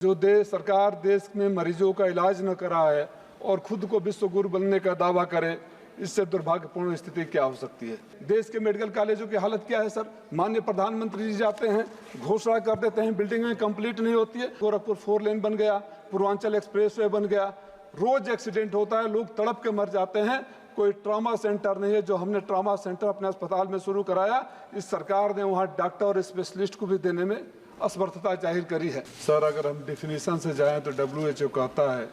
जो सरकार देश में मरीजों का इलाज न करा है और खुद को विश्व गुरु बनने का दावा करे, इससे दुर्भाग्यपूर्ण स्थिति क्या हो सकती है। देश के मेडिकल कॉलेजों की हालत क्या है सर। माननीय प्रधानमंत्री जी जाते हैं, घोषणा कर देते हैं, बिल्डिंगें कंप्लीट नहीं होती है। गोरखपुर 4 लेन बन गया, पूर्वांचल एक्सप्रेसवे बन गया, रोज एक्सीडेंट होता है, लोग तड़प के मर जाते हैं। कोई ट्रॉमा सेंटर नहीं है। जो हमने ट्रॉमा सेंटर अपने अस्पताल में शुरू कराया, इस सरकार ने वहाँ डॉक्टर और स्पेशलिस्ट को भी देने में असमर्थता जाहिर करी है। सर, अगर हम डिफिनीशन से जाएं तो WHO कहता है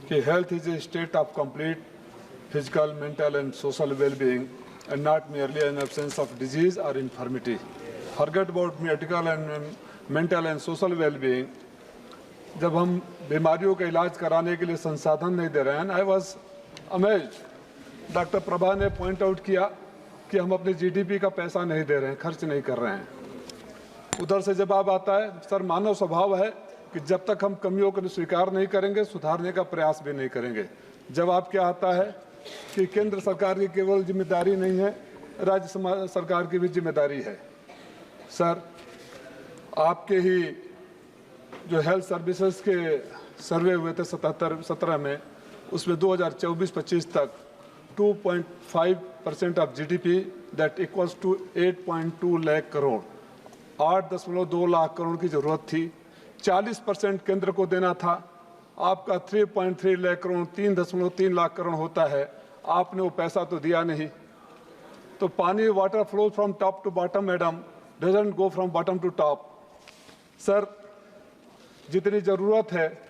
कि health is a state of complete physical, mental and social wellbeing and not merely an absence of disease or infirmity. Forget about medical and mental and social well-being. जब हम बीमारियों का इलाज कराने के लिए संसाधन नहीं दे रहे हैं, I was amazed. Doctor Prabha ने पॉइंट आउट किया कि हम अपने GDP का पैसा नहीं दे रहे हैं, खर्च नहीं कर रहे हैं। उधर से जवाब आता है, सर मानव स्वभाव है कि जब तक हम कमियों को स्वीकार नहीं करेंगे, सुधारने का प्रयास भी नहीं करेंगे। जवाब क्या आता है कि केंद्र सरकार की केवल जिम्मेदारी नहीं है, राज्य सरकार की भी जिम्मेदारी है। सर, आपके ही जो हेल्थ सर्विसेज के सर्वे हुए थे 17 में, उसमें 2024-25 तक 2.5% of GDP that equals to 8.2 lakh crore, 8.2 lakh crore की जरूरत थी। 40% केंद्र को देना था। आपका 3.3 लाख करोड़ 3.3 लाख करोड़ होता है, आपने वो पैसा तो दिया नहीं। तो पानी, water flow from top to bottom madam, doesn't go from bottom to top. Sir, जितनी ज़रूरत है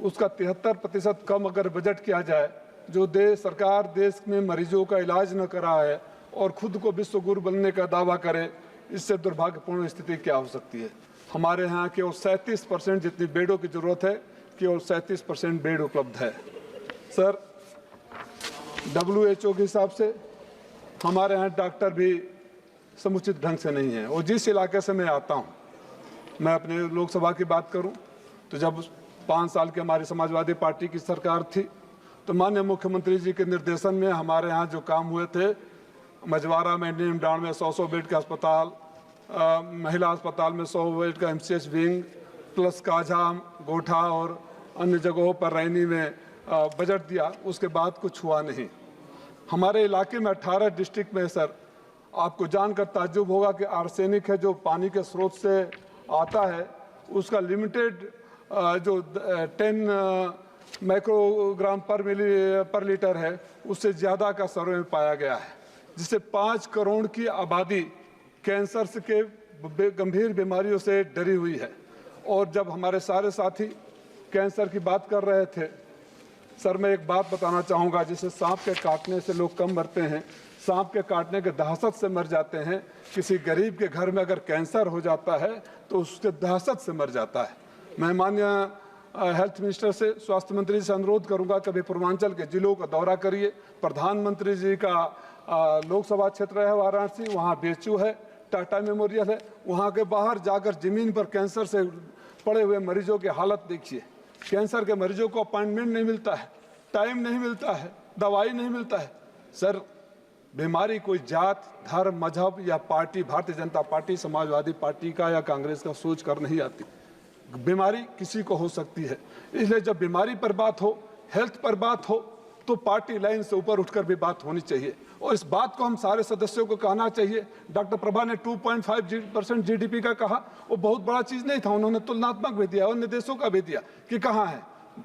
उसका 73% कम अगर बजट किया जाए, जो सरकार देश में मरीजों का इलाज न करा है और खुद को विश्व गुरु बनने का दावा करे, इससे दुर्भाग्यपूर्ण स्थिति क्या हो सकती है। हमारे यहाँ केवल 37% जितनी बेडों की जरूरत है, केवल 37% बेड उपलब्ध है। सर, WHO के हिसाब से हमारे यहाँ डॉक्टर भी समुचित ढंग से नहीं है। और जिस इलाके से मैं आता हूँ, मैं अपने लोकसभा की बात करूँ तो जब 5 साल की हमारी समाजवादी पार्टी की सरकार थी, तो माननीय मुख्यमंत्री जी के निर्देशन में हमारे यहाँ जो काम हुए थे, मझवारा में, नीमडांड में 100 बेड का अस्पताल, महिला अस्पताल में 100 बेड का MCH विंग, प्लस काझा, गोठा और अन्य जगहों पर रैनी में बजट दिया। उसके बाद कुछ हुआ नहीं। हमारे इलाके में 18 डिस्ट्रिक्ट में सर, आपको जानकर ताज्जुब होगा कि आर्सेनिक है जो पानी के स्रोत से आता है, उसका लिमिटेड जो 10 माइक्रोग्राम पर लीटर है, उससे ज़्यादा का सर्वे में पाया गया है, जिससे 5 करोड़ की आबादी कैंसर के गंभीर बीमारियों से डरी हुई है। और जब हमारे सारे साथी कैंसर की बात कर रहे थे, सर मैं एक बात बताना चाहूँगा, जिसे सांप के काटने से लोग कम मरते हैं, सांप के काटने के दहशत से मर जाते हैं। किसी गरीब के घर में अगर कैंसर हो जाता है तो उसके दहशत से मर जाता है। मैं माननीय हेल्थ मिनिस्टर से, स्वास्थ्य मंत्री से अनुरोध करूंगा, कभी पूर्वांचल के जिलों का दौरा करिए। प्रधानमंत्री जी का लोकसभा क्षेत्र है वाराणसी, वहाँ BHU है, टाटा मेमोरियल है, वहाँ के बाहर जाकर ज़मीन पर कैंसर से पड़े हुए मरीजों की हालत देखिए। कैंसर के मरीजों को अपॉइंटमेंट नहीं मिलता है, टाइम नहीं मिलता है, दवाई नहीं मिलता है। सर, बीमारी कोई जात, धर्म, मजहब या party, Bharatiya Janata party, Samajwadi party का या कांग्रेस का सोच कर नहीं आती। बीमारी किसी को हो सकती है। इसलिए जब बीमारी पर बात हो, हेल्थ पर बात हो, तो पार्टी लाइन से ऊपर उठकर भी बात होनी चाहिए। और इस बात को हम सारे सदस्यों को कहना चाहिए। डॉक्टर प्रभा ने 2.5% GDP का कहा, वो बहुत बड़ा चीज़ नहीं था। उन्होंने तुलनात्मक भी दिया और निर्देशों का भी दिया कि कहाँ है।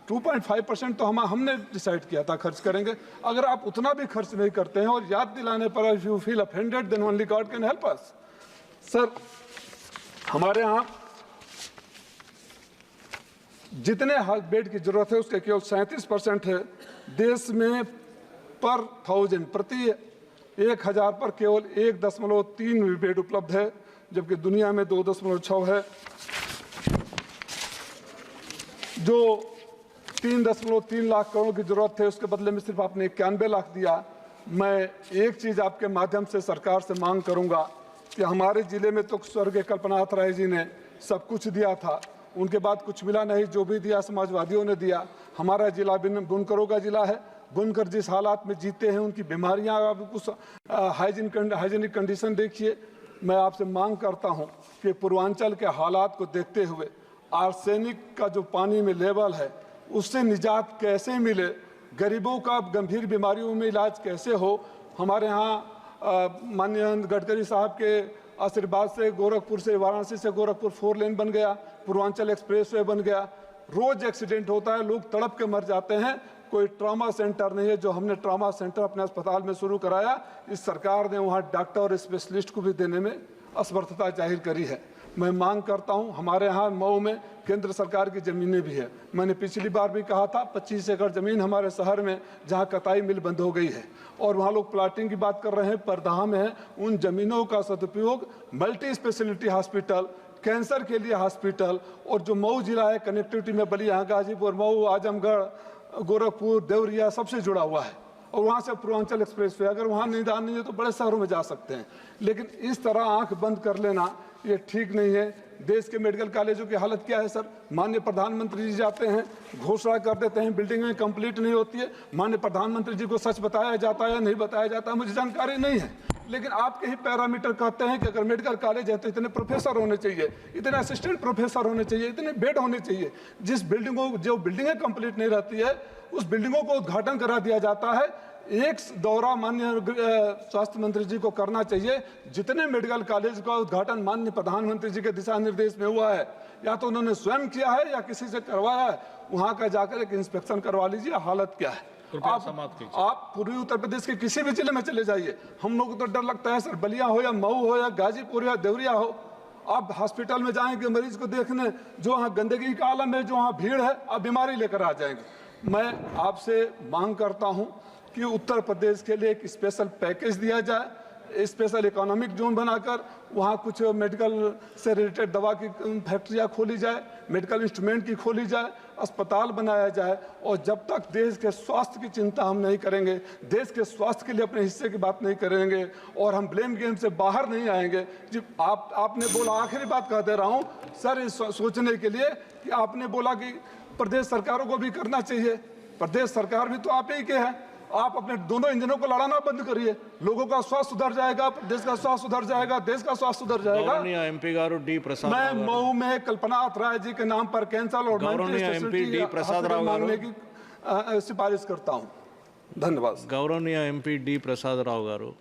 2.5% तो हमने डिसाइड किया था खर्च करेंगे। अगर आप उतना भी खर्च नहीं करते हैं और याद दिलाने पर if you feel offended then only God can help us. Sir, हमारे यहाँ जितने बेड की जरूरत है उसके केवल 37% है। देश में पर 1000 प्रति 1000 पर केवल 1.3 बेड उपलब्ध है, जबकि दुनिया में 2.6 है। जो 3.3 लाख करोड़ की जरूरत है, उसके बदले में सिर्फ आपने 91 लाख दिया। मैं एक चीज आपके माध्यम से सरकार से मांग करूंगा कि हमारे जिले में तो स्वर्गीय कल्पनाथ राय जी ने सब कुछ दिया था, उनके बाद कुछ मिला नहीं। जो भी दिया समाजवादियों ने दिया। हमारा जिला बुनकरों का जिला है। बुनकर जिस हालात में जीते हैं, उनकी बीमारियां, आप कुछ हाइजीनिक कंडीशन देखिए। मैं आपसे मांग करता हूं कि पूर्वांचल के हालात को देखते हुए आर्सेनिक का जो पानी में लेवल है उससे निजात कैसे मिले, गरीबों का गंभीर बीमारियों में इलाज कैसे हो। हमारे यहाँ माननीय गडकरी साहब के आशीर्वाद से गोरखपुर से वाराणसी से गोरखपुर 4 लेन बन गया, पूर्वांचल एक्सप्रेसवे बन गया। रोज एक्सीडेंट होता है, लोग तड़प के मर जाते हैं। कोई ट्रॉमा सेंटर नहीं है। जो हमने ट्रॉमा सेंटर अपने अस्पताल में शुरू कराया, इस सरकार ने वहाँ डॉक्टर और स्पेशलिस्ट को भी देने में असमर्थता जाहिर करी है। मैं मांग करता हूं, हमारे यहाँ मऊ में केंद्र सरकार की ज़मीनें भी है। मैंने पिछली बार भी कहा था 25 एकड़ ज़मीन हमारे शहर में जहाँ कताई मिल बंद हो गई है और वहाँ लोग प्लाटिंग की बात कर रहे हैं, परदहा में है। उन ज़मीनों का सदुपयोग मल्टी स्पेशलिटी हॉस्पिटल, कैंसर के लिए हॉस्पिटल और जो मऊ जिला है कनेक्टिविटी में बलिया, गाजीपुर, मऊ, आजमगढ़, गोरखपुर, देवरिया सबसे जुड़ा हुआ है और वहाँ से पूर्वांचल एक्सप्रेस वे, अगर वहाँ निदान नहीं है तो बड़े शहरों में जा सकते हैं। लेकिन इस तरह आंख बंद कर लेना ये ठीक नहीं है। देश के मेडिकल कॉलेजों की हालत क्या है सर? माननीय प्रधानमंत्री जी जाते हैं, घोषणा कर देते हैं, बिल्डिंगें कंप्लीट नहीं होती है। माननीय प्रधानमंत्री जी को सच बताया जाता है या नहीं बताया जाता है मुझे जानकारी नहीं है, लेकिन आपके ही पैरामीटर कहते हैं कि अगर मेडिकल कॉलेज है तो इतने प्रोफेसर होने चाहिए, इतने असिस्टेंट प्रोफेसर होने चाहिए, इतने बेड होने चाहिए। जिस बिल्डिंगों जो बिल्डिंगें कंप्लीट नहीं रहती है उस बिल्डिंगों को उद्घाटन करा दिया जाता है। एक दौरा माननीय स्वास्थ्य मंत्री जी को करना चाहिए। जितने मेडिकल कॉलेज का उद्घाटन माननीय प्रधानमंत्री जी के दिशा निर्देश में हुआ है, या तो उन्होंने स्वयं किया है या किसी से करवाया है, वहां का जाकर एक इंस्पेक्शन करवा लीजिए हालत क्या है। आप पूर्वी उत्तर प्रदेश के किसी भी जिले में चले जाइए, हम लोग को तो डर लगता है सर, बलिया हो या मऊ हो या गाजीपुर या देवरिया हो, आप हॉस्पिटल में जाएंगे मरीज को देखने, जो वहाँ गंदगी का आलम है, जो वहाँ भीड़ है, आप बीमारी लेकर आ जाएंगे। मैं आपसे मांग करता हूँ कि उत्तर प्रदेश के लिए एक स्पेशल पैकेज दिया जाए, स्पेशल इकोनॉमिक जोन बनाकर वहाँ कुछ मेडिकल से रिलेटेड दवा की फैक्ट्रियाँ खोली जाए, मेडिकल इंस्ट्रूमेंट की खोली जाए, अस्पताल बनाया जाए। और जब तक देश के स्वास्थ्य की चिंता हम नहीं करेंगे, देश के स्वास्थ्य के लिए अपने हिस्से की बात नहीं करेंगे और हम ब्लेम गेम से बाहर नहीं आएंगे। जी आपने बोला, आखिरी बात कह दे रहा हूँ सर, इस सोचने के लिए कि आपने बोला कि प्रदेश सरकारों को भी करना चाहिए। प्रदेश सरकार भी तो आप ही के हैं। आप अपने दोनों इंजनों को लड़ाना बंद करिए, लोगों का स्वास्थ्य सुधर जाएगा, देश का स्वास्थ्य सुधर जाएगा, देश का स्वास्थ्य सुधर जाएगा। एमपी गारू डी प्रसाद, मैं मऊ में कल्पनाथ राय जी के नाम पर कैंसर और मांगने की सिफारिश करता हूं। धन्यवाद। गौरवनीय एमपी डी प्रसाद राव गारू।